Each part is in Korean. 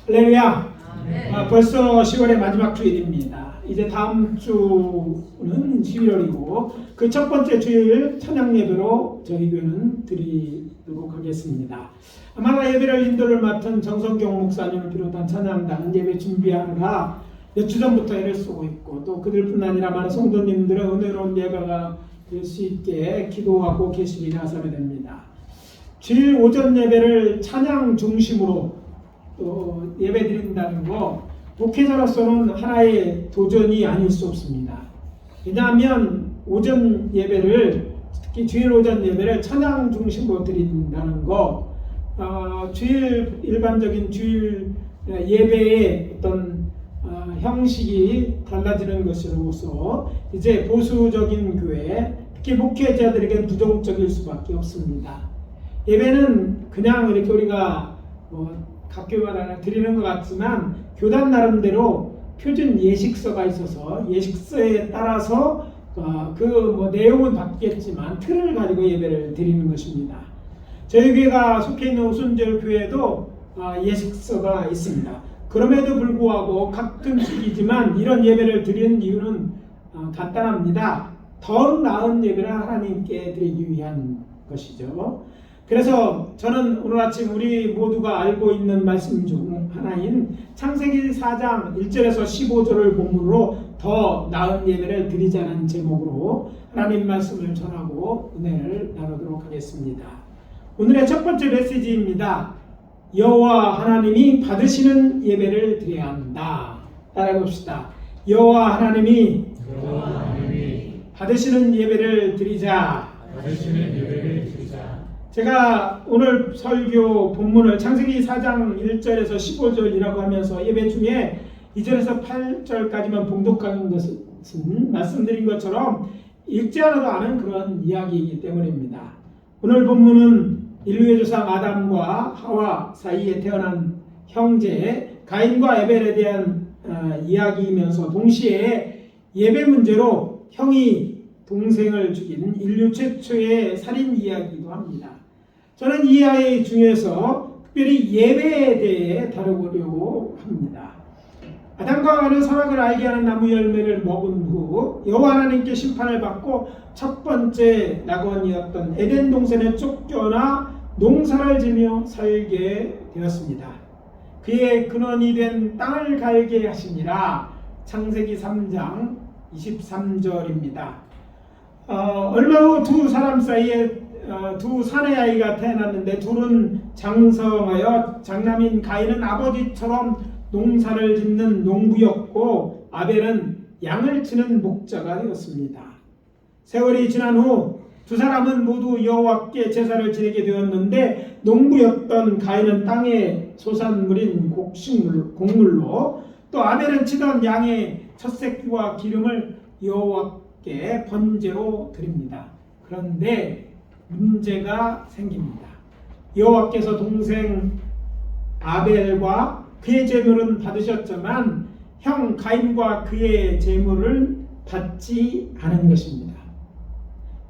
할렐루야. 벌써 10월의 마지막 주일입니다. 이제 다음 주는 11월이고 그 첫 번째 주일 찬양 예배로 저희 교회는 드리도록 하겠습니다. 아마 예배를 인도를 맡은 정성경 목사님을 비롯한 찬양단 예배 준비하느라 몇 주 전부터 애를 쓰고 있고 또 그들뿐 아니라 많은 성도님들의 은혜로운 예배가 될 수 있게 기도하고 계시기를 감사드립니다. 주일 오전 예배를 찬양 중심으로 또 예배 드린다는 거 목회자로서는 하나의 도전이 아닐 수 없습니다. 왜냐하면 오전 예배를 특히 주일 오전 예배를 찬양 중심으로 드린다는 거 주일 일반적인 주일 예배의 어떤 형식이 달라지는 것으로서 이제 보수적인 교회 특히 목회자들에게 부정적일 수밖에 없습니다. 예배는 그냥 이렇게 우리가 각 교회마다 드리는 것 같지만 교단 나름대로 표준 예식서가 있어서 예식서에 따라서 내용은 바뀌겠지만 틀을 가지고 예배를 드리는 것입니다. 저희 교회가 속해 있는 오순절 교회도 예식서가 있습니다. 그럼에도 불구하고 같은 시기지만 이런 예배를 드리는 이유는 간단합니다. 더 나은 예배를 하나님께 드리기 위한 것이죠. 그래서 저는 오늘 아침 우리 모두가 알고 있는 말씀 중 하나인 창세기 4장 1절에서 15절을 본문으로 더 나은 예배를 드리자는 제목으로 하나님 말씀을 전하고 은혜를 나누도록 하겠습니다. 오늘의 첫 번째 메시지입니다. 여호와 하나님이 받으시는 예배를 드려야 한다. 따라해 봅시다. 여호와 하나님이 받으시는 예배를 드리자. 제가 오늘 설교 본문을 창세기 4장 1절에서 15절이라고 하면서 예배 중에 2절에서 8절까지만 봉독하는 것은 말씀드린 것처럼 읽지 않아도 아는 그런 이야기이기 때문입니다. 오늘 본문은 인류의 조상 아담과 하와 사이에 태어난 형제 가인과 에벨에 대한 이야기이면서 동시에 예배 문제로 형이 동생을 죽인 인류 최초의 살인 이야기이기도 합니다. 저는 이 이야기 중에서 특별히 예배에 대해 다루려고 합니다. 아담과 하와는 선악을 알게 하는 나무 열매를 먹은 후 여호와 하나님께 심판을 받고 첫 번째 낙원이었던 에덴 동산에 쫓겨나 농사를 지며 살게 되었습니다. 그의 근원이 된 땅을 갈게 하시니라. 창세기 3장 23절입니다. 얼마 후 두 사람 사이에 두 사내 아이가 태어났는데 둘은 장성하여 장남인 가인은 아버지처럼 농사를 짓는 농부였고 아벨은 양을 치는 목자가 되었습니다. 세월이 지난 후 두 사람은 모두 여호와께 제사를 지내게 되었는데 농부였던 가인은 땅의 소산물인 곡물로 또 아벨은 치던 양의 첫 새끼와 기름을 여호와께 번제로 드립니다. 그런데 문제가 생깁니다. 여호와께서 동생 아벨과 그의 제물은 받으셨지만 형 가인과 그의 제물을 받지 않은 것입니다.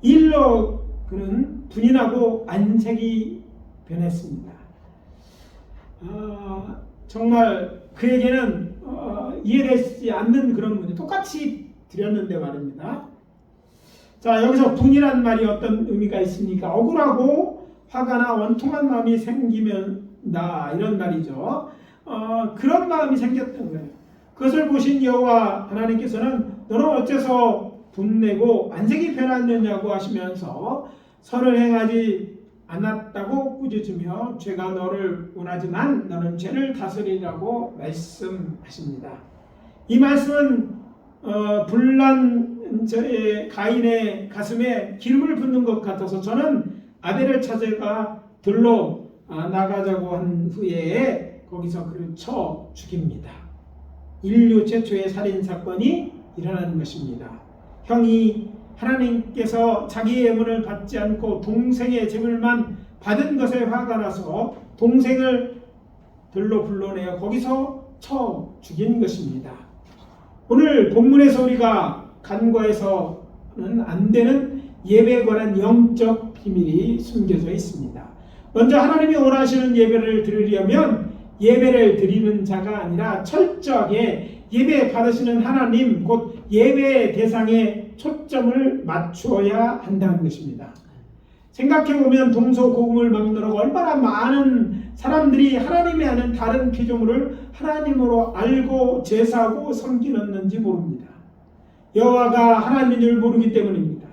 일로 그는 분이 나고 안색이 변했습니다. 정말 그에게는 이해되지 않는 그런 문제, 똑같이 드렸는데 말입니다. 자, 여기서 분이란 말이 어떤 의미가 있습니까? 억울하고 화가 원통한 마음이 생기면다, 이런 말이죠. 그런 마음이 생겼던 거예요. 그것을 보신 여호와 하나님께서는 너는 어째서 분내고 안색이 변했느냐고 하시면서 선을 행하지 않았다고 꾸짖으며 죄가 너를 원하지만 너는 죄를 다스리라고 말씀하십니다. 이 말씀은 불난 저의 가인의 가슴에 기름을 붓는 것 같아서 저는 아벨을 찾아가 들로 나가자고 한 후에 거기서 그를 쳐 죽입니다. 인류 최초의 살인 사건이 일어나는 것입니다. 형이 하나님께서 자기의 예물을 받지 않고 동생의 제물만 받은 것에 화가 나서 동생을 들로 불러내어 거기서 쳐 죽인 것입니다. 오늘 본문에서 우리가 간과해서는 안 되는 예배에 관한 영적 비밀이 숨겨져 있습니다. 먼저 하나님이 원하시는 예배를 드리려면 예배를 드리는 자가 아니라 철저하게 예배 받으시는 하나님, 곧 예배의 대상에 초점을 맞추어야 한다는 것입니다. 생각해보면 동서고금을 막론하고 얼마나 많은 사람들이 하나님이 아는 다른 피조물을 하나님으로 알고 제사하고 섬기는지 모릅니다. 여호와가 하나님인 줄 모르기 때문입니다.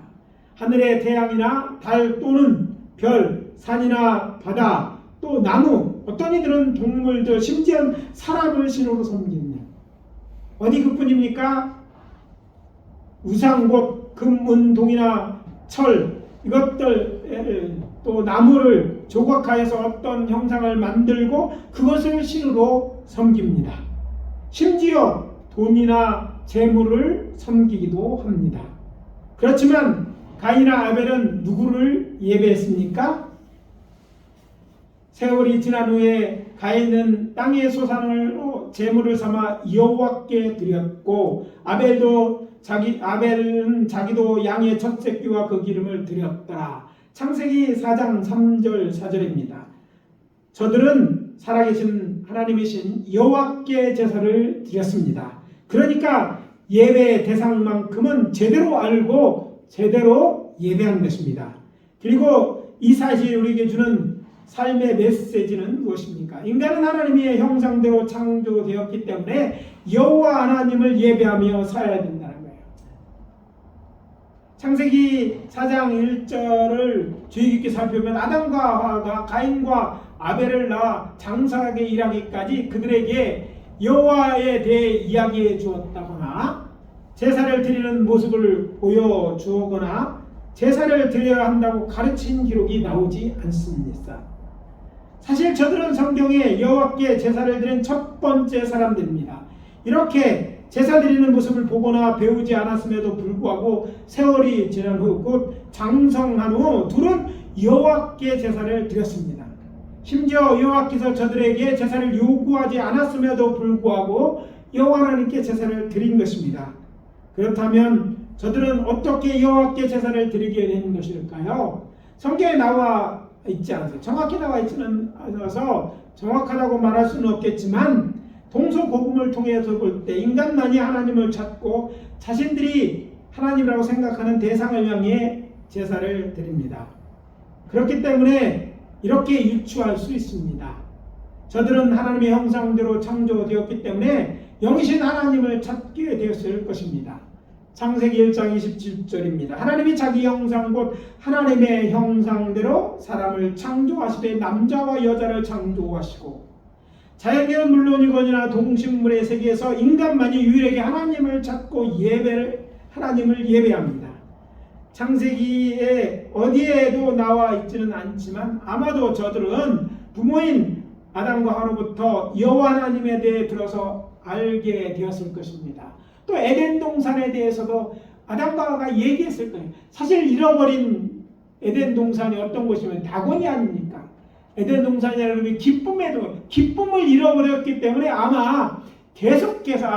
하늘의 태양이나 달 또는 별, 산이나 바다, 또 나무, 어떤 이들은 동물들, 심지어 사람을 신으로 섬기는 어디 그뿐입니까? 우상 곧 금, 은, 동이나 철 이것들 또 나무를 조각하여서 어떤 형상을 만들고 그것을 신으로 섬깁니다. 심지어 돈이나 재물을 섬기기도 합니다. 그렇지만 가인이나 아벨은 누구를 예배했습니까? 세월이 지난 후에 가인은 땅의 소산으로 제물을 삼아 여호와께 드렸고 아벨은 자기도 양의 첫 새끼와 그 기름을 드렸더라. 창세기 4장 3절 4절입니다. 저들은 살아계신 하나님이신 여호와께 제사를 드렸습니다. 그러니까 예배의 대상만큼은 제대로 알고 제대로 예배한 것입니다. 그리고 이 사실이 우리에게 주는 삶의 메시지는 무엇입니까? 인간은 하나님의 형상대로 창조되었기 때문에 여호와 하나님을 예배하며 살아야 된다는 거예요. 창세기 4장 1절을 주의 깊게 살펴보면 아담과 하와가 가인과 아벨을 낳아 장사하게 일하기까지 그들에게 여호와에 대해 이야기해 주었다거나 제사를 드리는 모습을 보여주거나 제사를 드려야 한다고 가르친 기록이 나오지 않습니다. 사실 저들은 성경에 여호와께 제사를 드린 첫 번째 사람들입니다. 이렇게 제사 드리는 모습을 보거나 배우지 않았음에도 불구하고 세월이 지난 후 곧 장성한 후 둘은 여호와께 제사를 드렸습니다. 심지어 여호와께서 저들에게 제사를 요구하지 않았음에도 불구하고 여호와 하나님께 제사를 드린 것입니다. 그렇다면 저들은 어떻게 여호와께 제사를 드리게 된 것일까요? 성경에 나와 있지 않아서 정확히 나와 있지는 않아서 정확하다고 말할 수는 없겠지만 동서고금을 통해서 볼 때 인간만이 하나님을 찾고 자신들이 하나님이라고 생각하는 대상을 향해 제사를 드립니다. 그렇기 때문에 이렇게 유추할 수 있습니다. 저들은 하나님의 형상대로 창조되었기 때문에 영이신 하나님을 찾게 되었을 것입니다. 창세기 1장 27절입니다. 하나님이 자기 형상 곧 하나님의 형상대로 사람을 창조하시되 남자와 여자를 창조하시고 자연계는 물론이거니와 동식물의 세계에서 인간만이 유일하게 하나님을 찾고 하나님을 예배합니다. 창세기에 어디에도 나와 있지는 않지만 아마도 저들은 부모인 아담과 하와로부터 여호와 하나님에 대해 들어서 알게 되었을 것입니다. 또 에덴 동산에 대해서도 아담과 하와가 얘기했을 거예요. 사실 잃어버린 에덴 동산이 어떤 곳이면 낙원이 아닙니까? 에덴 동산이라는 게 기쁨을 잃어버렸기 때문에 아마 계속해서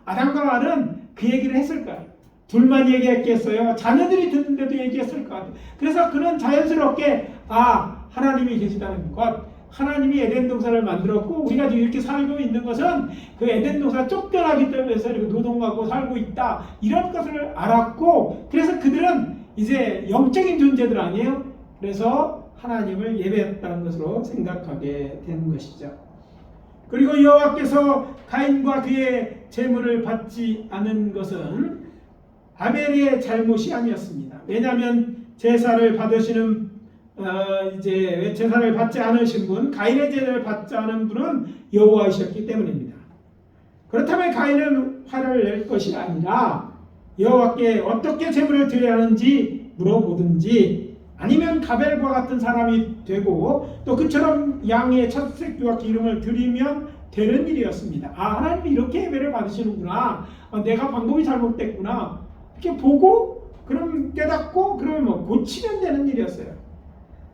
아담과 하와는 그 얘기를 했을 거예요. 둘만 얘기했겠어요? 자녀들이 듣는데도 얘기했을 것 같아요. 그래서 그는 자연스럽게 하나님이 계시다는 것, 하나님이 에덴 동산을 만들었고 우리가 지금 이렇게 살고 있는 것은 그 에덴 동산 쫓겨나기 때문에 이렇게 노동하고 살고 있다, 이런 것을 알았고, 그래서 그들은 이제 영적인 존재들 아니에요? 그래서 하나님을 예배했다는 것으로 생각하게 된 것이죠. 그리고 여호와께서 가인과 그의 제물을 받지 않은 것은 아벨의 잘못이 아니었습니다. 왜냐하면 제사를 받으시는 제사를 받지 않으신 분, 가인의 제사를 받지 않은 분은 여호와이셨기 때문입니다. 그렇다면 가인은 화를 낼 것이 아니라 여호와께 어떻게 제물을 드려야 하는지 물어보든지, 아니면 가벨과 같은 사람이 되고 또 그처럼 양의 첫 새끼와 기름을 드리면 되는 일이었습니다. 하나님이 이렇게 예배를 받으시는구나, 내가 방법이 잘못됐구나, 이렇게 보고 그럼 깨닫고 그러면 고치면 되는 일이었어요.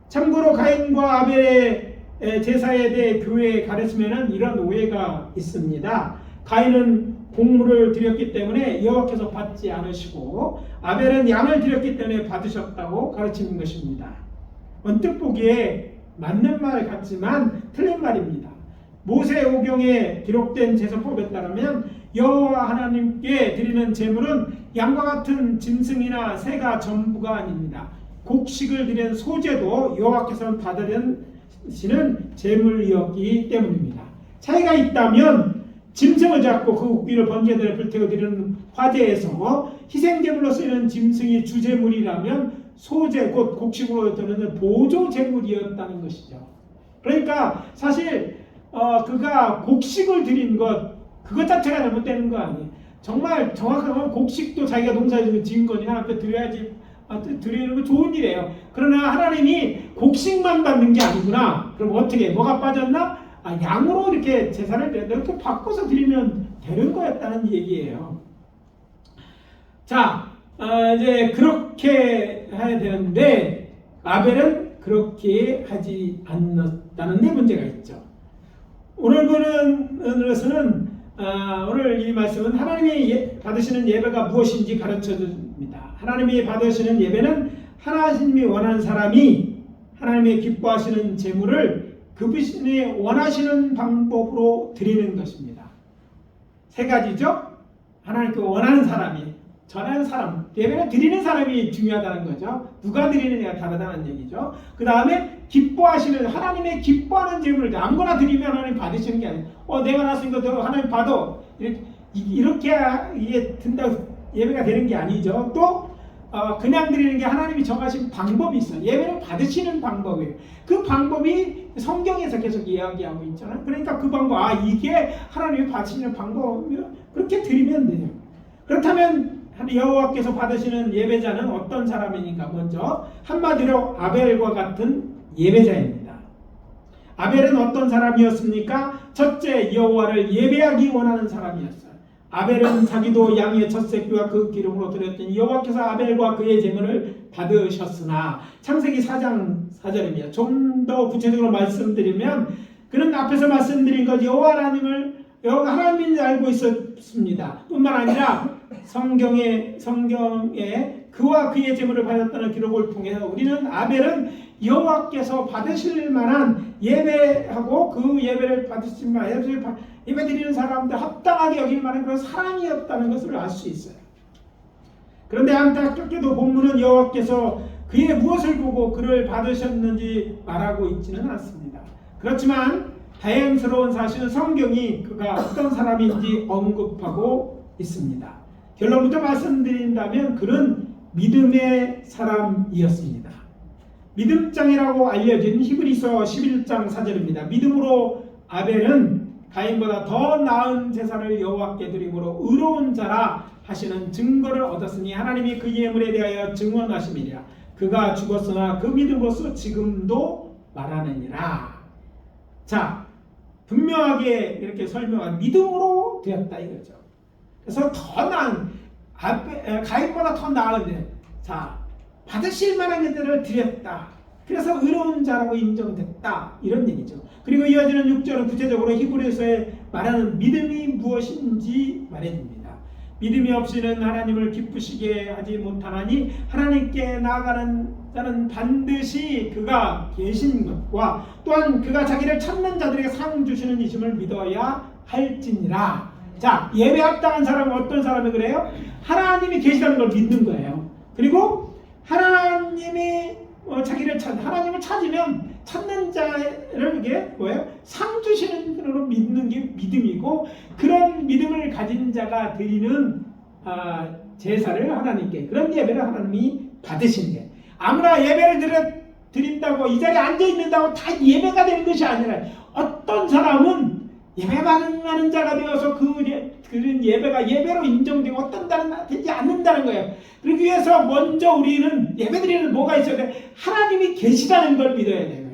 참고로 가인과 아벨의 제사에 대해 교회의 가르침에는 이런 오해가 있습니다. 가인은 곡물을 드렸기 때문에 여호와께서 받지 않으시고 아벨은 양을 드렸기 때문에 받으셨다고 가르치는 것입니다. 언뜻 보기에 맞는 말 같지만 틀린 말입니다. 모세오경에 기록된 제사법에 따르면 여호와 하나님께 드리는 제물은 양과 같은 짐승이나 새가 전부가 아닙니다. 곡식을 드리는 소제도 여호와께서 받으시는 제물이었기 때문입니다. 차이가 있다면 짐승을 잡고 그 고기를 번제대에 불태워 드리는 화제에서 희생제물로 쓰이는 짐승이 주제물이라면 소제 곧 곡식으로 드리는 보조제물이었다는 것이죠. 그러니까 사실 그가 곡식을 드린 그것 자체가 잘못되는 거 아니에요. 정말 정확하게 곡식도 자기가 농사에서 지은 거니 하나님께 드려야지, 드리는 건 좋은 일이에요. 그러나 하나님이 곡식만 받는 게 아니구나. 그럼 어떻게 뭐가 빠졌나? 양으로 이렇게 제사를 이렇게 바꿔서 드리면 되는 거였다는 얘기예요. 자, 이제 그렇게 해야 되는데 아벨은 그렇게 하지 않았다는 데 문제가 있죠. 오늘 보는 오늘 이 말씀은 하나님이 받으시는 예배가 무엇인지 가르쳐 줍니다. 하나님이 받으시는 예배는 하나님이 원하는 사람이 하나님이 기뻐하시는 제물을 그분이 원하시는 방법으로 드리는 것입니다. 세 가지죠. 하나님께 원하는 사람이, 전하는 사람, 예배는 드리는 사람이 중요하다는 거죠. 누가 드리느냐가 다르다는 얘기죠. 그 다음에 기뻐하시는, 하나님의 기뻐하는 제물을 아무거나 드리면 하나님 받으시는 게 아니에요. 내가 났으니까 너 하나님 받아. 이렇게 이게 든다고 예배가 되는 게 아니죠. 또 그냥 드리는 게 하나님이 정하신 방법이 있어요. 예배를 받으시는 방법이에요. 그 방법이 성경에서 계속 이야기하고 있잖아요. 그러니까 그 방법, 이게 하나님이 받으시는 방법이면 그렇게 드리면 돼요. 그렇다면 여호와께서 받으시는 예배자는 어떤 사람이니까? 먼저 한마디로 아벨과 같은 예배자입니다. 아벨은 어떤 사람이었습니까? 첫째, 여호와를 예배하기 원하는 사람이었어요. 아벨은 자기도 양의 첫 새끼와 그 기름으로 드렸더니 여호와께서 아벨과 그의 제물을 받으셨으나, 창세기 4장 4절입니다. 좀 더 구체적으로 말씀드리면 그는 앞에서 말씀드린 것 여호와 하나님인 줄 알고 있었습니다. 뿐만 아니라 성경에 그와 그의 제물을 받았다는 기록을 통해서 우리는 아벨은 여호와께서 받으실 만한 예배하고 그 예배를 받으실 만한 예배 드리는 사람들 합당하게 여길 만한 그런 사람이었다는 것을 알 수 있어요. 그런데 안타깝게도 본문은 여호와께서 그의 무엇을 보고 그를 받으셨는지 말하고 있지는 않습니다. 그렇지만 다행스러운 사실은 성경이 그가 어떤 사람인지 언급하고 있습니다. 결론부터 말씀드린다면 그는 믿음의 사람이었습니다. 믿음장이라고 알려진 히브리서 11장 4절입니다. 믿음으로 아벨은 가인보다 더 나은 제사를 여호와께 드림으로 의로운 자라 하시는 증거를 얻었으니 하나님이 그 예물에 대하여 증언하심이라. 그가 죽었으나 그 믿음으로써 지금도 말하느니라. 자, 분명하게 이렇게 설명한 믿음으로 되었다 이거죠. 그래서 더 나은, 가인보다 더 나은데, 자, 받으실 만한 것들을 드렸다. 그래서 의로운 자라고 인정됐다. 이런 얘기죠. 그리고 이어지는 6절은 구체적으로 히브리서에 말하는 믿음이 무엇인지 말해줍니다. 믿음이 없이는 하나님을 기쁘시게 하지 못하나니 하나님께 나아가는 자는 반드시 그가 계신 것과 또한 그가 자기를 찾는 자들에게 상 주시는 이심을 믿어야 할지니라. 자, 예배 합당한 사람은 어떤 사람이 그래요? 하나님이 계시다는 걸 믿는 거예요. 그리고 하나님이 하나님을 찾으면 찾는 자를 이게 뭐예요? 상 주시는 분으로 믿는 게 믿음이고, 그런 믿음을 가진 자가 드리는 제사를 하나님께, 그런 예배를 하나님이 받으시는 게, 아무나 예배를 드린다고 이 자리에 앉아 있는다고 다 예배가 되는 것이 아니라 어떤 사람은 예배받는 자가 되어서 그런 예배가 예배로 인정되고 어떤 자는 되지 않는다는 거예요. 그러기 위해서 먼저 우리는 예배드리는 뭐가 있어야 돼? 하나님이 계시다는 걸 믿어야 돼요.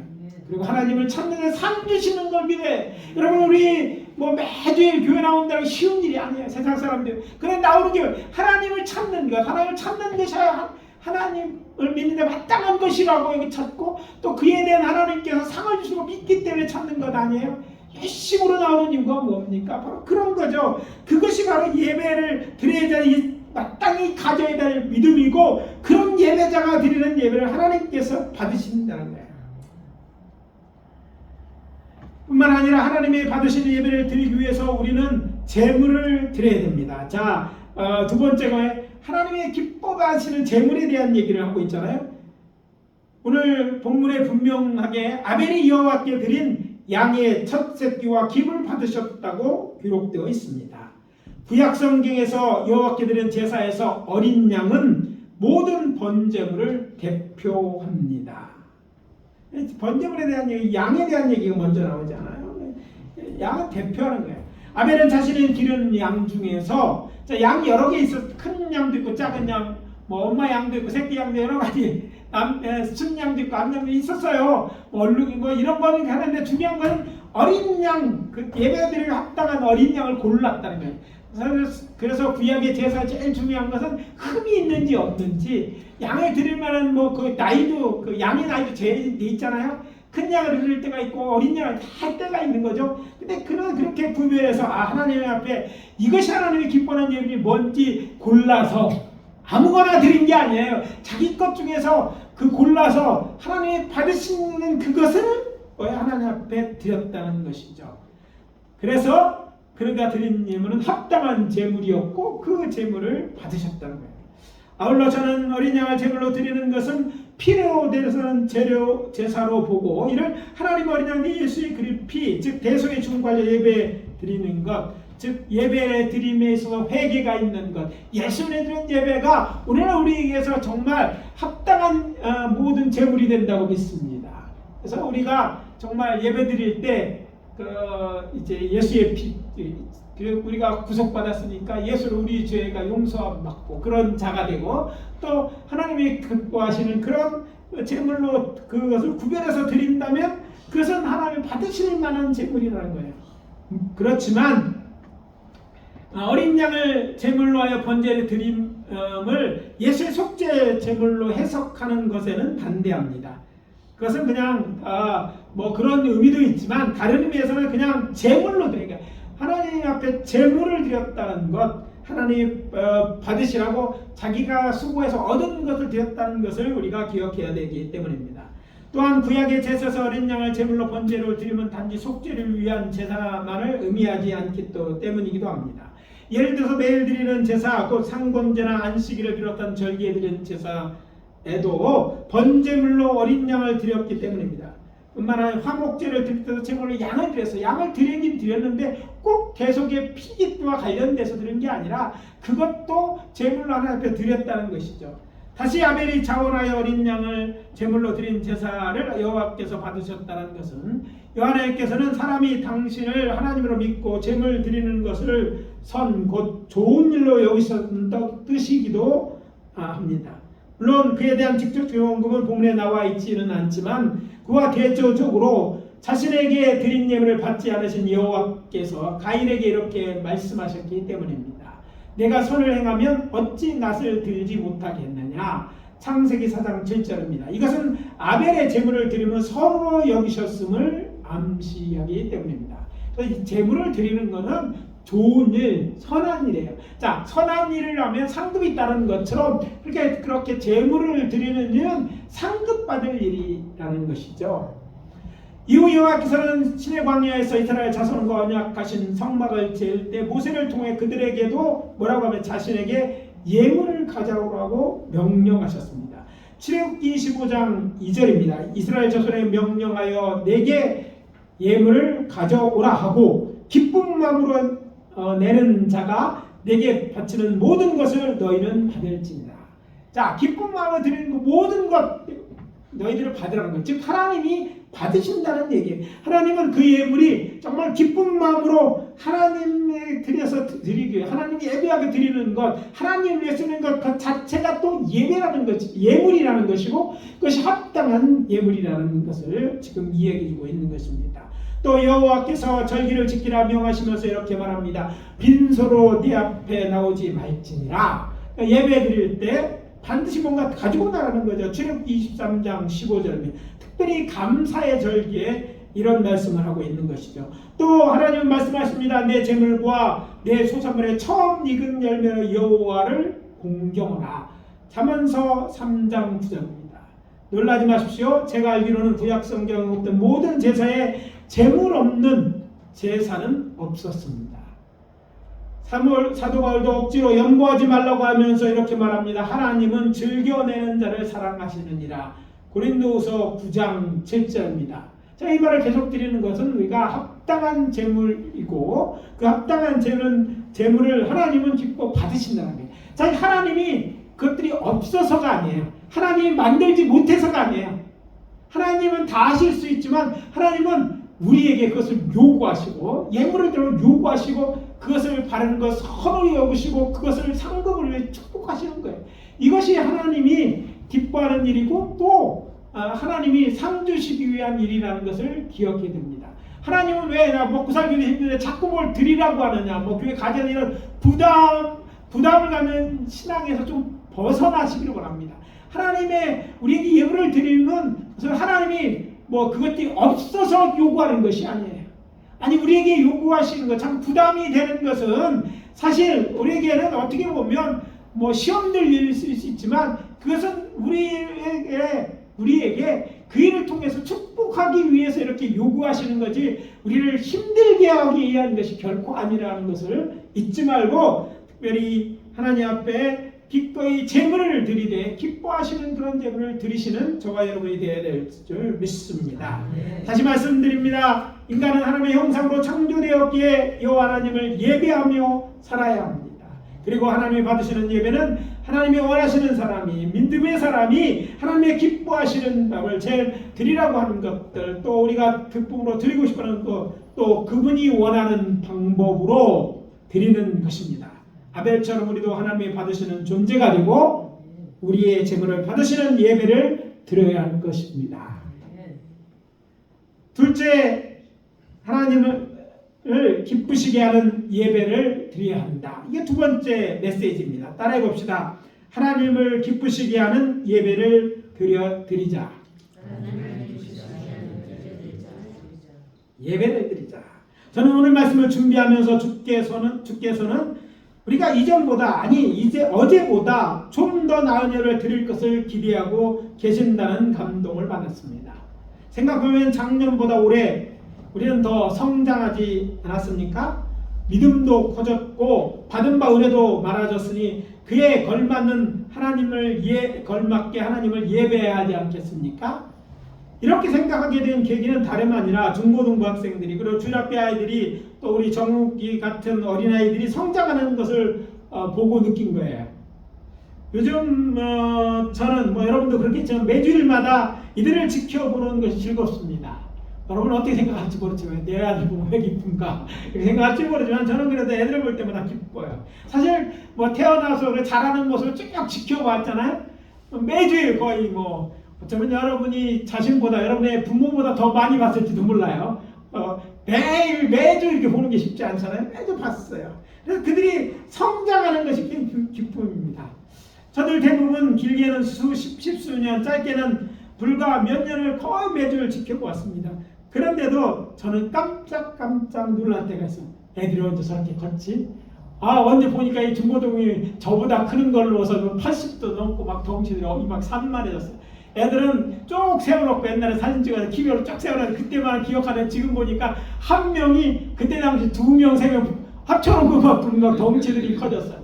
그리고 하나님을 찾는 데 상 주시는 걸 믿어야 돼. 여러분, 우리 매주일 교회 나온다는 쉬운 일이 아니에요. 세상 사람들. 그래 나오는 게 하나님을 찾는 것, 하나님을 찾는 것이 하나님을 믿는 데 마땅한 것이라고 여기 찾고, 또 그에 대한 하나님께서 상을 주시고 믿기 때문에 찾는 것 아니에요? 열심으로 나오는 이유가 뭡니까? 바로 그런 거죠. 그것이 바로 예배를 드려야 될, 마땅히 가져야 될 믿음이고, 그런 예배자가 드리는 예배를 하나님께서 받으신다는 거예요. 뿐만 아니라 하나님의 받으시는 예배를 드리기 위해서 우리는 제물을 드려야 됩니다. 자, 두 번째 거에 하나님의 기뻐하시는 제물에 대한 얘기를 하고 있잖아요. 오늘 본문에 분명하게 아벨이 여호와께 드린 양의 첫 새끼와 기물 받으셨다고 기록되어 있습니다. 구약 성경에서 여호와께 드린 제사에서 어린 양은 모든 번제물을 대표합니다. 번제물에 대한 얘기, 양에 대한 얘기가 먼저 나오잖아요. 양은 대표하는 거예요. 아벨은 자신이 기른 양 중에서 양이 여러 개 있어. 큰 양도 있고 작은 양, 뭐 엄마 양도 있고 새끼 양도 여러 가지 순양도 있고 암양도 있었어요. 얼룩이 뭐 이런 거는 하는데 중요한 건 어린 양, 그 예배드리기 합당한 어린 양을 골랐다는 거예요. 그래서 구약의 제사 제일 중요한 것은 흠이 있는지 없는지, 양을 드릴 만한 뭐 그 나이도, 그 양의 나이도 제일 돼 있잖아요. 큰 양을 드릴 때가 있고 어린 양을 다 할 때가 있는 거죠. 근데 그렇게 구별해서 하나님 앞에 이것이 하나님이 기뻐하는 예물이 뭔지 골라서 아무거나 드린 게 아니에요. 자기 것 중에서 그 골라서 하나님이 받으시는 그것을 하나님 앞에 드렸다는 것이죠. 그래서 그가 드린 예물은 합당한 제물이었고 그 제물을 받으셨다는 거예요. 아울러 저는 어린 양을 제물로 드리는 것은 피로 되는 제사로 보고, 이를 하나님 어린 양 예수의 그 피, 즉 대속의 죽음 관련 예배 드리는 것, 즉 예배 드림에 있어서 회개가 있는 것, 예수님의 드린 예배가 오늘날 우리에게서 정말 합당한 모든 제물이 된다고 믿습니다. 그래서 우리가 정말 예배 드릴 때 이제 예수의 피, 우리가 구속받았으니까 예수로 우리 죄가 용서받고 그런 자가 되고, 또 하나님이 기뻐하시는 그런 제물로 그것을 구별해서 드린다면 그것은 하나님 받으실 만한 제물이라는 거예요. 그렇지만 어린 양을 제물로 하여 번제를 드림을 예수의 속죄 제물로 해석하는 것에는 반대합니다. 그것은 그냥 뭐 그런 의미도 있지만 다른 의미에서는 그냥 제물로 드리니까 하나님 앞에 제물을 드렸다는 것, 하나님 받으시라고 자기가 수고해서 얻은 것을 드렸다는 것을 우리가 기억해야 되기 때문입니다. 또한 구약의 제사에서 어린 양을 제물로 번제로 드리면 단지 속죄를 위한 제사만을 의미하지 않기 때문이기도 합니다. 예를 들어서 매일 드리는 제사, 곧 상검제나 안식일을 비롯한 절기에 드리는 제사에도 번제물로 어린 양을 드렸기 때문입니다. 뿐만 아니라 화목제를 드릴 때도 제물로 양을 드렸어요. 양을 드리긴 드렸는데 꼭 대속의 피기와 관련돼서 드린 게 아니라 그것도 제물로 하나님 앞에 드렸다는 것이죠. 다시 아벨이 자원하여 어린 양을 제물로 드린 제사를 여호와께서 받으셨다는 것은 하나님께서는 사람이 당신을 하나님으로 믿고 제물 드리는 것을 선 곧 좋은 일로 여기셨다는 뜻이기도 합니다. 물론 그에 대한 직접적 언급은 본문에 나와 있지는 않지만 그와 대조적으로 자신에게 드린 예물을 받지 않으신 여호와께서 가인에게 이렇게 말씀하셨기 때문입니다. 내가 선을 행하면 어찌 낫을 들지 못하겠느냐. 창세기 4장 7절입니다. 이것은 아벨의 제물을 드리면 선으로 여기셨음을 암시하기 때문입니다. 그래서 제물을 드리는 것은 좋은 일, 선한 일이에요. 자, 선한 일을 하면 상급이 따르는 것처럼 그렇게 제물을 드리는 일은 상급받을 일이라는 것이죠. 이후 여호와께서는 시내 광야에서 이스라엘 자손과 언약하신 성막을 지을 때 모세를 통해 그들에게도 뭐라고 하면 자신에게 예물을 가져오라고 명령하셨습니다. 출애굽기 25장 2절입니다. 이스라엘 자손에 명령하여 내게 예물을 가져오라 하고 기쁜 마음으로 내는 자가 내게 바치는 모든 것을 너희는 받을지니라. 자, 기쁜 마음으로 드리는 모든 것 너희들을 받으라는 것. 즉 하나님이 받으신다는 얘기예요. 하나님은 그 예물이 정말 기쁜 마음으로 하나님에 드려서 드리기 위해 하나님이 예배하게 드리는 것, 하나님을 위해 쓰는 것 그 자체가 또 예배라는 것, 예물이라는 것이고 그것이 합당한 예물이라는 것을 지금 이야기해 주고 있는 것입니다. 또 여호와께서 절기를 지키라 명하시면서 이렇게 말합니다. 빈소로 네 앞에 나오지 말지니라. 예배 드릴 때 반드시 뭔가 가지고 나가는 거죠. 출애굽기 23장 15절입니다. 특별히 감사의 절기에 이런 말씀을 하고 있는 것이죠. 또 하나님은 말씀하십니다. 내 재물과 내 소산물의 처음 익은 열매로 여호와를 공경하라. 잠언서 3장 9절입니다. 놀라지 마십시오. 제가 알기로는 구약 성경에 없던 모든 제사에 재물 없는 제사는 없었습니다. 사도 바울도 억지로 연보하지 말라고 하면서 이렇게 말합니다. 하나님은 즐겨내는 자를 사랑하시느니라. 고린도후서 9장 7절입니다. 자, 이 말을 계속 드리는 것은 우리가 합당한 재물이고 그 합당한 재물을 하나님은 기뻐 받으신다는 거예요. 자, 하나님이 그것들이 없어서가 아니에요. 하나님이 만들지 못해서가 아니에요. 하나님은 다 하실 수 있지만 하나님은 우리에게 그것을 요구하시고 예물을 들어 요구하시고 그것을 바르는 것 선을 여기시고 그것을 상급을 위해 축복하시는 거예요. 이것이 하나님이 기뻐하는 일이고 또 하나님이 상 주시기 위한 일이라는 것을 기억해야 됩니다. 하나님은 왜 나 먹고 살기도 힘든데 자꾸 뭘 드리라고 하느냐, 뭐 교회 가져야 이런 부담을 갖는 신앙에서 좀 벗어나시기를 바랍니다. 하나님의 우리에게 예물을 드리는 것은 하나님이 뭐 그것들이 없어서 요구하는 것이 아니에요. 아니 우리에게 요구하시는 것, 참 부담이 되는 것은 사실 우리에게는 어떻게 보면 뭐 시험들 일일 수 있지만 그것은 우리에게 그 일을 통해서 축복하기 위해서 이렇게 요구하시는 거지 우리를 힘들게 하기 위한 것이 결코 아니라는 것을 잊지 말고 특별히 하나님 앞에 기꺼이 제물을 드리되 기뻐하시는 그런 제물을 드리시는 저와 여러분이 되어야 될 줄 믿습니다. 다시 말씀드립니다. 인간은 하나님의 형상으로 창조되었기에 여호와 하나님을 예배하며 살아야 합니다. 그리고 하나님이 받으시는 예배는 하나님이 원하시는 사람이 믿음의 사람이 하나님의 기뻐하시는 밥을 제일 드리라고 하는 것들 또 우리가 득품으로 드리고 싶어하는 것 또 그분이 원하는 방법으로 드리는 것입니다. 아벨처럼 우리도 하나님이 받으시는 존재가 되고 우리의 제물을 받으시는 예배를 드려야 할 것입니다. 둘째, 하나님을 기쁘시게 하는 예배를 드려야 한다. 이게 두 번째 메시지입니다. 따라해 봅시다. 하나님을 기쁘시게 하는 예배를 드리자. 예배를 드리자. 저는 오늘 말씀을 준비하면서 주께서는 우리가 이전보다 이제 어제보다 좀 더 나은 예를 드릴 것을 기대하고 계신다는 감동을 받았습니다. 생각하면 작년보다 올해 우리는 더 성장하지 않았습니까? 믿음도 커졌고 받은 바 은혜도 많아졌으니 그에 걸맞는 걸맞게 하나님을 예배해야 하지 않겠습니까? 이렇게 생각하게 된 계기는 다름 아니라 중고등부 학생들이 그리고 주일학교 아이들이 또 우리 정욱이 같은 어린아이들이 성장하는 것을 보고 느낀 거예요. 요즘 저는 여러분도 그렇겠지만 매주일마다 이들을 지켜보는 것이 즐겁습니다. 여러분 어떻게 생각할지 모르지만 내 아들 보면 왜 기쁜가 이렇게 생각할지 모르지만 저는 그래도 애들 볼 때마다 기뻐요. 사실 태어나서 자라는 모습을 쭉 지켜봤잖아요. 매주일 거의 어쩌면 여러분이 자신보다 여러분의 부모보다 더 많이 봤을지도 몰라요. 매주 이렇게 보는 게 쉽지 않잖아요. 매주 봤어요. 그래서 그들이 성장하는 것이 기쁨입니다. 저들 대부분 길게는 십수년, 짧게는 불과 몇 년을 거의 매주를 지켜보았습니다. 그런데도 저는 깜짝 놀랄 때가 있어요. 애들이 언제 저렇게 컸지? 언제 보니까 이 중고등이 저보다 크는 걸로서 80도 넘고 막 덩치들이 막 산만해졌어요. 애들은 쭉 세워놓고 옛날에 사진 찍어서 키로로 쭉 세워놓고 그때만 기억하는 지금 보니까 한 명이 그때 당시 2명, 3명 합쳐놓고 막 덩치들이 커졌어요.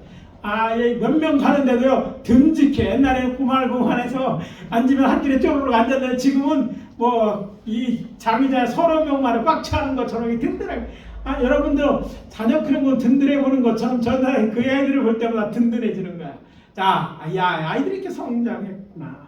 몇 명 가는데도요 듬직해. 옛날에는 고만해서 앉으면 한 길에 쪼르륵 앉았는데 지금은 이 장의자 서너 명만에 꽉 차는 것처럼 든든하게. 여러분도 자녀 크는 거 든든해 보는 것처럼 저는 그 애들을 볼 때마다 든든해지는 거야. 자, 아이들이 이렇게 성장했구나.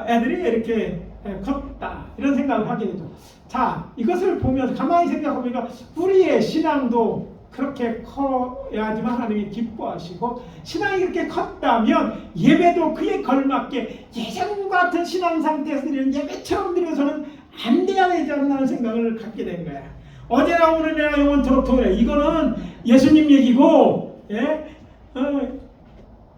애들이 이렇게 컸다. 이런 생각을 하게 되죠. 자, 이것을 보면서 가만히 생각해보니까 우리의 신앙도 그렇게 커야지만 하나님이 기뻐하시고 신앙이 이렇게 컸다면 예배도 그에 걸맞게 예전과 같은 신앙 상태에서 드리는 예배처럼 드려서는 안 돼야 되지 않나 생각을 갖게 된 거야. 어제나 오늘이나 영원토록 동일해. 이거는 예수님 얘기고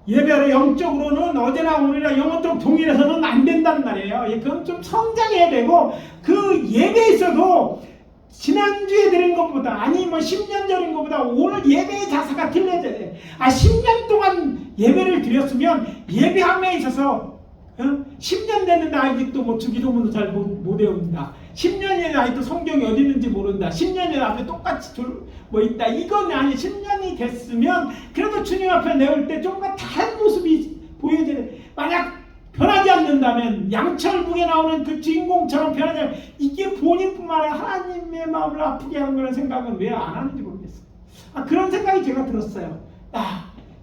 예배로 영적으로는 어제나 오늘이나 영원토록 동일해서는 안 된단 말이에요. 그건 좀 성장해야 되고 그 예배에 있어도 지난주에 드린 것보다 10년 전인 것보다 오늘 예배의 자세가 틀려져야 돼. 10년 동안 예배를 드렸으면 예배함에 있어서 10년 됐는데 아직도 뭐 주기도문도 잘 못 외운다. 10년이 아직도 성경이 어디 있는지 모른다. 10년이 앞에 똑같이 뭐 있다. 이건 아니 10년이 됐으면 그래도 주님 앞에 내올 때 좀만 다른 모습이 보여져야 돼. 만약 변하지 않는다면 양철북에 나오는 그 주인공처럼 변하지 않으면 이게 본인뿐만 아니라 하나님의 마음을 아프게 하는 거라는 생각은 왜 안 하는지 모르겠어요. 그런 생각이 제가 들었어요.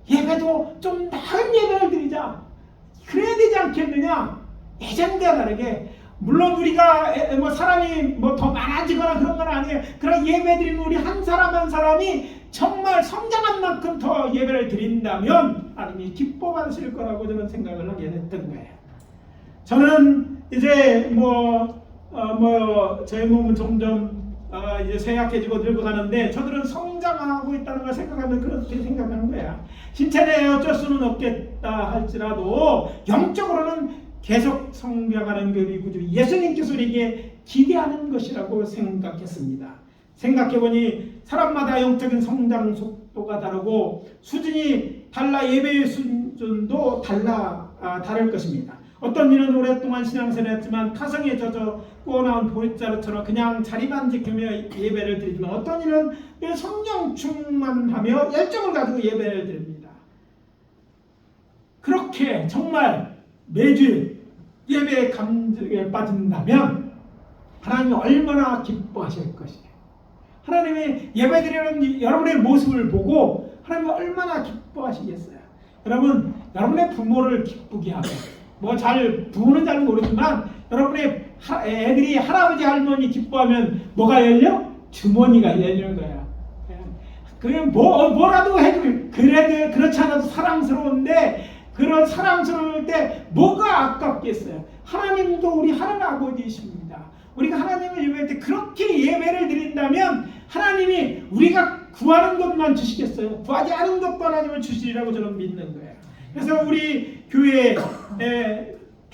예배도 좀 나은 예배를 드리자. 그래야 되지 않겠느냐. 예전과 다르게 물론 우리가 뭐 사람이 뭐 더 많아지거나 그런 건 아니에요. 그런 예배 드리는 우리 한 사람 한 사람이 정말 성장한 만큼 더 예배를 드린다면 하나님이 기뻐 받으실 거라고 저는 생각을 하게 됐던 거예요. 저는 이제 저희 몸은 점점 이제 쇠약해지고 늙어 가는데 저들은 성장하고 있다는 걸 생각하면 그렇게 생각하는 거야. 신체에 어쩔 수는 없겠다 할지라도 영적으로는 계속 성장하는 그 구조, 예수님께서 우리에게 기대하는 것이라고 생각했습니다. 생각해보니 사람마다 영적인 성장 속도가 다르고 수준이 달라, 예배의 수준도 다를 것입니다. 어떤 이는 오랫동안 신앙생활을 했지만 타성에 젖어 꾸어나온 보릿자루처럼 그냥 자리만 지키며 예배를 드리지만 어떤 이는 성령 충만하며 열정을 가지고 예배를 드립니다. 그렇게 정말 매주 예배의 감정에 빠진다면 하나님이 얼마나 기뻐하실 것이에요. 하나님이 예배드리는 여러분의 모습을 보고 하나님이 얼마나 기뻐하시겠어요. 여러분, 여러분의 부모를 기쁘게 하고 부모는 잘 모르지만 여러분의 애들이 할아버지 할머니 기뻐하면 뭐가 열려? 주머니가 열리는 거야. 그게 뭐라도 해주면 그래도 그렇지 않아도 사랑스러운데 그런 사랑스러울 때 뭐가 아깝겠어요. 하나님도 우리 하나님 아버지이십니다. 우리가 하나님을 예배할 때 그렇게 예배를 드린다면 하나님이 우리가 구하는 것만 주시겠어요? 구하지 않은 것도 하나님을 주시리라고 저는 믿는 거예요. 그래서 우리 교회에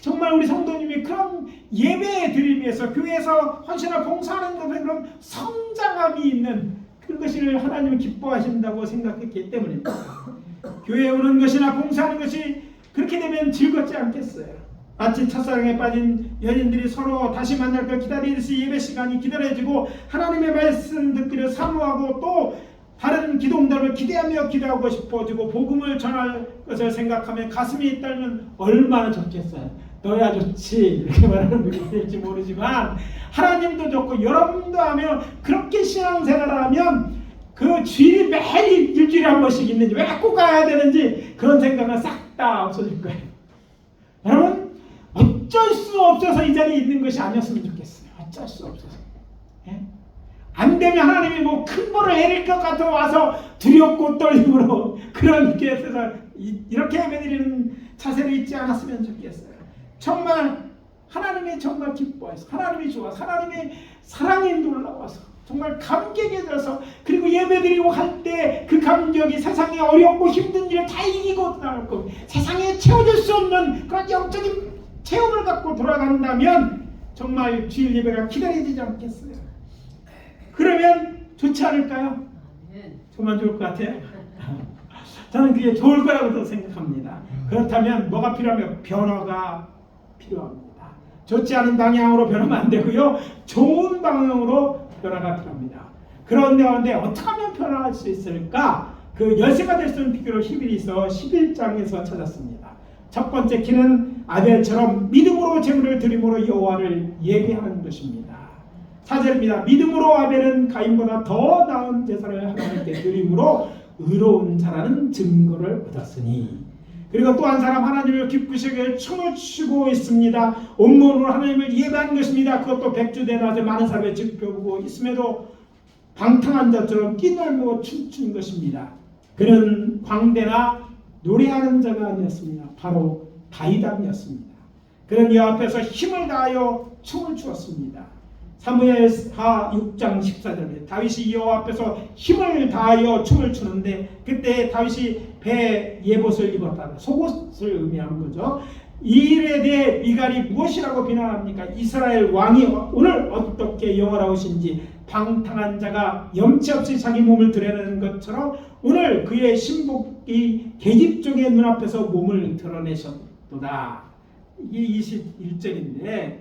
정말 우리 성도님이 그런 예배 드림에서 교회에서 헌신하고 봉사하는 것에 그런 성장함이 있는 그것을 하나님이 기뻐하신다고 생각했기 때문입니다. 교회에 오는 것이나 봉사하는 것이 그렇게 되면 즐겁지 않겠어요. 마치 첫사랑에 빠진 연인들이 서로 다시 만날 걸 기다리듯이 예배 시간이 기다려지고 하나님의 말씀 듣기를 사모하고 또 다른 기도응답을 기대하며 기도하고 싶어지고 복음을 전할 것을 생각하면 가슴이 떨면 얼마나 좋겠어요. 너야 좋지 이렇게 말하는 분이 될지 모르지만 하나님도 좋고 여러분도 하며 그렇게 신앙생활을 하면 그 주일이 매일 일주일에 한 번씩 있는지 왜 꼭 가야 되는지 그런 생각은 싹 다 없어질 거예요. 여러분, 어쩔 수 없어서 이 자리에 있는 것이 아니었으면 좋겠어요. 어쩔 수 없어서. 안 되면 하나님이 뭐 큰 벌을 내릴 것 같아 와서 두렵고 떨림으로 그런 게서 이렇게 예배드리는 자세로 있지 않았으면 좋겠어요. 정말 하나님이 정말 기뻐해서 하나님이 좋아서 하나님의 사랑이 놀라워서 정말 감격에 들어서 그리고 예배드리고 할 때 그 감격이 세상에 어렵고 힘든 일을 다 이기고 나올 거고 세상에 채워줄 수 없는 그런 영적인 체험을 갖고 돌아간다면 정말 주일 예배가 기다려지지 않겠어요. 그러면 좋지 않을까요? 정말 좋을 것 같아요. 저는 그게 좋을 거라고 생각합니다. 그렇다면 뭐가 필요하면 변화가 필요합니다. 좋지 않은 방향으로 변하면 안 되고요. 좋은 방향으로 변화가 필요합니다. 그런 가운데 어떻게 하면 변화할 수 있을까? 그 열쇠가 될 수 있는 비결을 히브리서 11장에서 찾았습니다. 첫 번째 키는 아벨처럼 믿음으로 제물을 드림으로 여호와를 예배하는 것입니다. 4절입니다. 믿음으로 아벨은 가인보다 더 나은 제사를 하나님께 드림으로 의로운 자라는 증거를 얻었으니. 그리고 또 한 사람 하나님을 기쁘시게 춤을 추고 있습니다. 온몸으로 하나님을 예배하는 것입니다. 그것도 백주대낮에 많은 사람을 지켜보고 있음에도 방탕한 자처럼 끼놀고 춤추는 것입니다. 그는 광대나 노래하는 자가 아니었습니다. 바로 다윗왕이었습니다. 그는 여호와 앞에서 힘을 다하여 춤을 추었습니다. 사무엘하 6장 14절에 다윗이 여호와 앞에서 힘을 다하여 춤을 추는데 그때 다윗이 배 예봇을 입었다. 속옷을 의미하는 거죠. 이 일에 대해 미갈이 무엇이라고 비난합니까? 이스라엘 왕이 오늘 어떻게 영화로우신지 방탕한 자가 염치 없이 자기 몸을 드러내는 것처럼 오늘 그의 신복이 계집종의 눈앞에서 몸을 드러내셨도다. 이게 21절인데,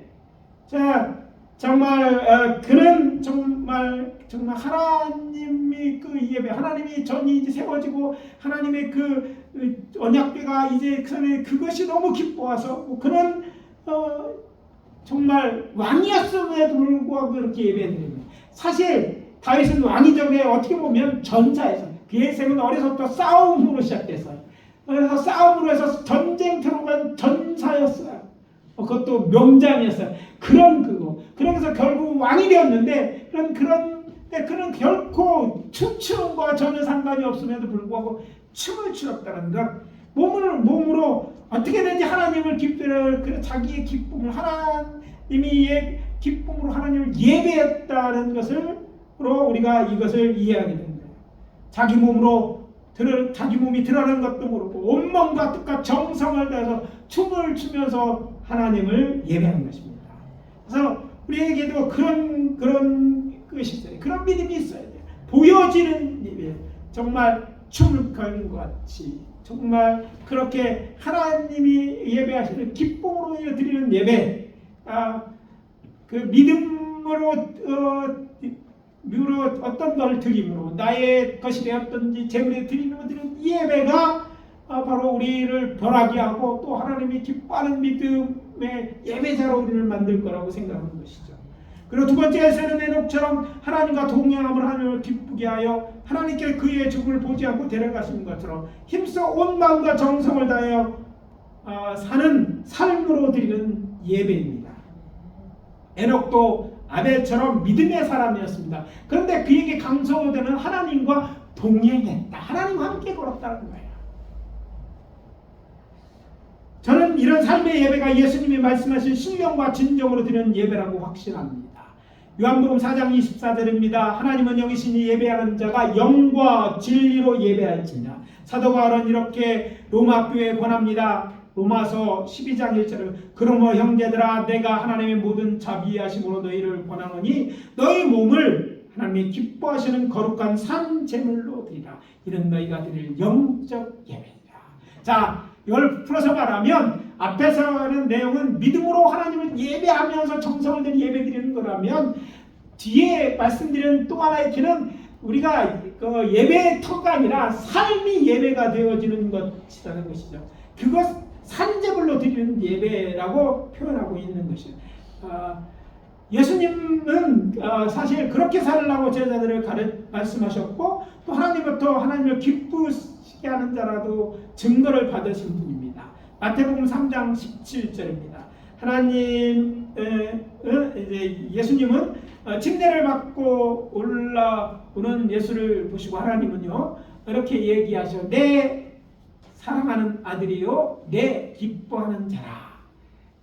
자, 정말 그는 정말 하나님이 그 예배, 하나님이 전이 이제 세워지고 하나님의 그 언약궤가 이제 그것이 너무 기뻐와서 그는 정말 왕이었음에도 불구하고 그렇게 예배드립니다. 사실 다윗은 왕이 전에 어떻게 보면 전사에서, 그의 생은 어려서부터 싸움으로 시작됐어요. 그래서 싸움으로 해서 전쟁터로 간 전사였어요. 그것도 명장이었어요. 그래서 결국 왕이 되었는데, 그는 결코 춤추는 것과 전혀 상관이 없음에도 불구하고 춤을 추었다는 것, 몸으로 어떻게든지 하나님을 자기의 기쁨을, 하나님의 기쁨으로 하나님을 예배했다는 것으로 우리가 이것을 이해하게 됩니다. 자기 몸이 드러난 것도 모르고 온몸과 뜻과 정성을 다해서 춤을 추면서 하나님을 예배하는 것입니다. 그래서 우리에게도 그런 것이 있어요. 그런 믿음이 있어야 돼요. 보여지는 예배, 정말 춤을 가는 것 같이 정말 그렇게 하나님이 예배하시는 기쁨으로 드리는 예배, 그 믿음으로 어떤 걸 드림으로 나의 것이 되었든지 재물에 드리는 예배가 바로 우리를 변하게 하고 또 하나님이 기뻐하는 믿음의 예배자로 우리를 만들 거라고 생각하는 것이죠. 그리고 두 번째에서는 에녹처럼 하나님과 동행함을 하나님을 기쁘게 하여 하나님께 그의 죽음을 보지 않고 데려가시는 것처럼 힘써 온 마음과 정성을 다하여 사는 삶으로 드리는 예배입니다. 에녹도 아벨처럼 믿음의 사람이었습니다. 그런데 그에게 강소되는 하나님과 동행했다. 하나님과 함께 걸었다는 거예요. 저는 이런 삶의 예배가 예수님이 말씀하신 신령과 진정으로 드리는 예배라고 확신합니다. 요한복음 4장 24절입니다. 하나님은 영이시니 예배하는 자가 영과 진리로 예배할지니라. 사도 바울은 이렇게 로마 교회에 권합니다. 로마서 12장 1절을 그러므로 형제들아 내가 하나님의 모든 자비하심으로 너희를 권하노니 너희 몸을 하나님이 기뻐하시는 거룩한 산 제물로 드리라. 이는 너희가 드릴 영적 예배니라. 자, 이걸 풀어서 말하면 앞에서 하는 내용은 믿음으로 하나님을 예배하면서 정성을 들여 예배드리는 거라면 뒤에 말씀드린 또 하나의 길은 우리가 그 예배의 터가 아니라 삶이 예배가 되어지는 것이라는 것이죠. 그것 산제물로 드리는 예배라고 표현하고 있는 것이에요. 예수님은 사실 그렇게 살라고 제자들을 말씀하셨고 또 하나님부터 하나님을 기쁘시게 하는 자라도 증거를 받으신 분입니다. 마태복음 3장 17절입니다. 이제 예수님은 침례를 받고 올라오는 예수를 보시고 하나님은요 이렇게 얘기하셔. 내 사랑하는 아들이요 내 기뻐하는 자라.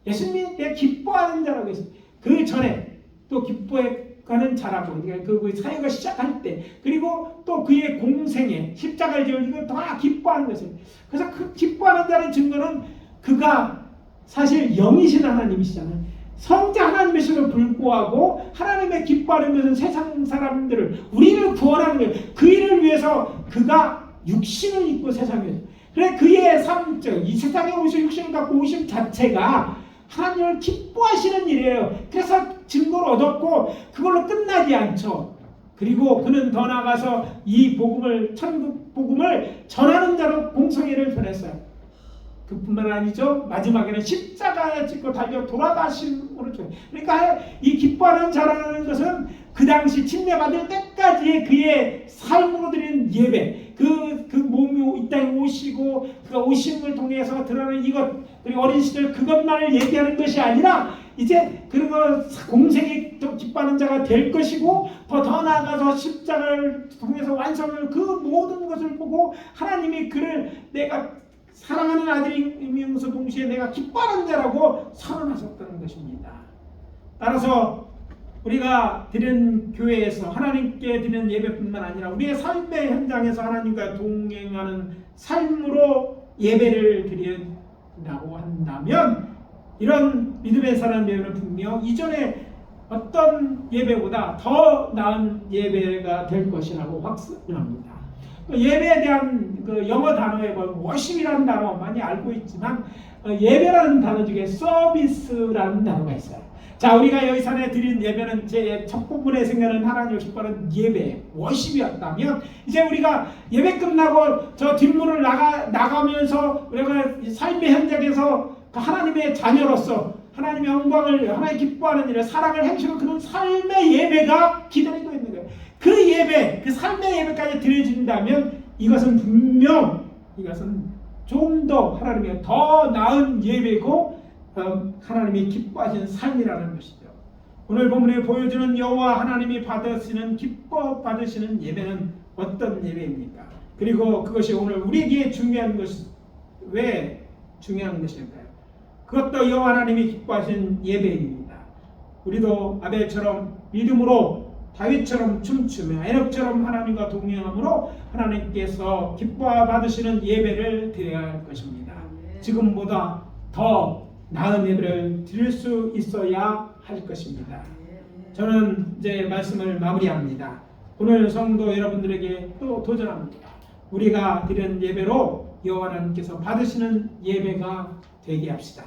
예수님이 내 기뻐하는 자라고 했어요. 그 전에 또 기뻐하는 자라고, 그러니까 그 사역을 시작할 때, 그리고 또 그의 공생에 십자가를 지고 다 기뻐하는 것을. 그래서 그 기뻐하는 자의 증거는 그가 사실 영이신 하나님이시잖아요. 성자 하나님이심을 불구하고 하나님의 기뻐하는 것은 세상 사람들을, 우리를 구원하는 거예요. 그 일을 위해서 그가 육신을 입고 세상에 오셨어요. 그래 그의 삶적 이 세상에 오신 육신을 갖고 오심 자체가 하나님을 기뻐하시는 일이에요. 그래서 증거를 얻었고 그걸로 끝나지 않죠. 그리고 그는 더 나아가서 이 복음을, 천국 복음을 전하는 자로 공성회를 보냈어요. 그뿐만 아니죠. 마지막에는 십자가에 짓고 달려 돌아가심으로 줘요. 그러니까 이 기뻐하는 자라는 것은 그 당시 침례받을 때까지의 그의 삶으로 드리는 예배, 그 몸이 이 땅에 오시고 그 오심을 통해서 드러나는 이것, 그리고 어린 시절 그것만을 얘기하는 것이 아니라 이제 그리고 공생에 기뻐하는 자가 될 것이고 더 나아가서 십자가를 통해서 완성을 그 모든 것을 보고 하나님이 그를 내가 사랑하는 아들이면서 동시에 내가 기뻐하는 자라고 선언하셨다는 것입니다. 따라서 우리가 드리는 교회에서 하나님께 드리는 예배뿐만 아니라 우리의 삶의 현장에서 하나님과 동행하는 삶으로 예배를 드린다고 한다면 이런 믿음의 사람 예배는 분명 이전에 어떤 예배보다 더 나은 예배가 될 것이라고 확신합니다. 예배에 대한 그 영어 단어에 보면 워십이라는 단어 많이 알고 있지만 예배라는 단어 중에 서비스라는 단어가 있어요. 자, 우리가 여기 산에 드린 예배는 제 첫 부분에 생각하는 하나님을 기뻐하는 예배, 워십이었다면 이제 우리가 예배 끝나고 저 뒷문을 나가면서 우리가 삶의 현장에서 하나님의 자녀로서 하나님의 영광을, 하나님 기뻐하는 일을, 사랑을 행실하는 그런 삶의 예배가 기다리고 있는 거예요. 그 예배, 그 삶의 예배까지 드려진다면 이것은 분명 이것은 좀 더 하나님의 더 나은 예배고 하나님이 기뻐하시는 삶이라는 것이죠. 오늘 본문에 보여주는 여호와 하나님이 받으시는 기뻐 받으시는 예배는 어떤 예배입니까? 그리고 그것이 오늘 우리에게 중요한 것이 왜 중요한 것일까요? 그것도 여호와 하나님이 기뻐하시는 예배입니다. 우리도 아벨처럼 믿음으로 다윗처럼 춤추며 에녹처럼 하나님과 동행함으로 하나님께서 기뻐 받으시는 예배를 드려야 할 것입니다. 지금보다 더 나은 예배를 드릴 수 있어야 할 것입니다. 저는 이제 말씀을 마무리합니다. 오늘 성도 여러분들에게 또 도전합니다. 우리가 드리는 예배로 여호와 하나님께서 받으시는 예배가 되게 합시다.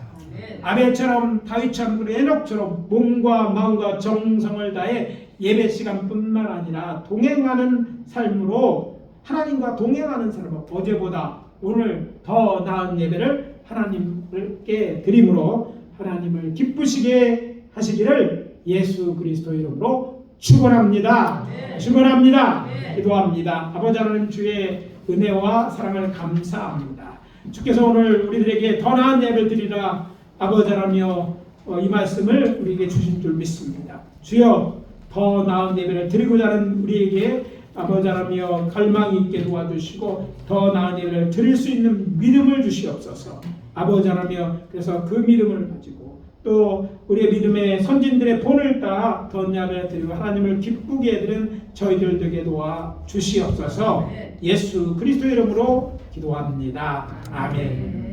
아벨처럼 다윗처럼 그리고 에녹처럼 몸과 마음과 정성을 다해 예배 시간뿐만 아니라 동행하는 삶으로 하나님과 동행하는 삶으로 어제보다 오늘 더 나은 예배를 하나님께 드림으로 하나님을 기쁘시게 하시기를 예수 그리스도 이름으로 축원합니다. 축원합니다. 기도합니다. 아버지 하나님, 주의 은혜와 사랑을 감사합니다. 주께서 오늘 우리들에게 더 나은 예배를 드리라 아버지 하나며 이 말씀을 우리에게 주신 줄 믿습니다. 주여, 더 나은 예배를 드리고자 하는 우리에게 아버지 하나며 갈망이 있게 도와주시고 더 나은 예배를 드릴 수 있는 믿음을 주시옵소서. 아버지 하나며 그래서 그 믿음을 가지고 또 우리의 믿음의 선진들의 본을 따라 더 나은 예배를 드리고 하나님을 기쁘게 해드리는 저희들 되게 도와 주시옵소서. 예수 그리스도 이름으로 기도합니다. 아멘.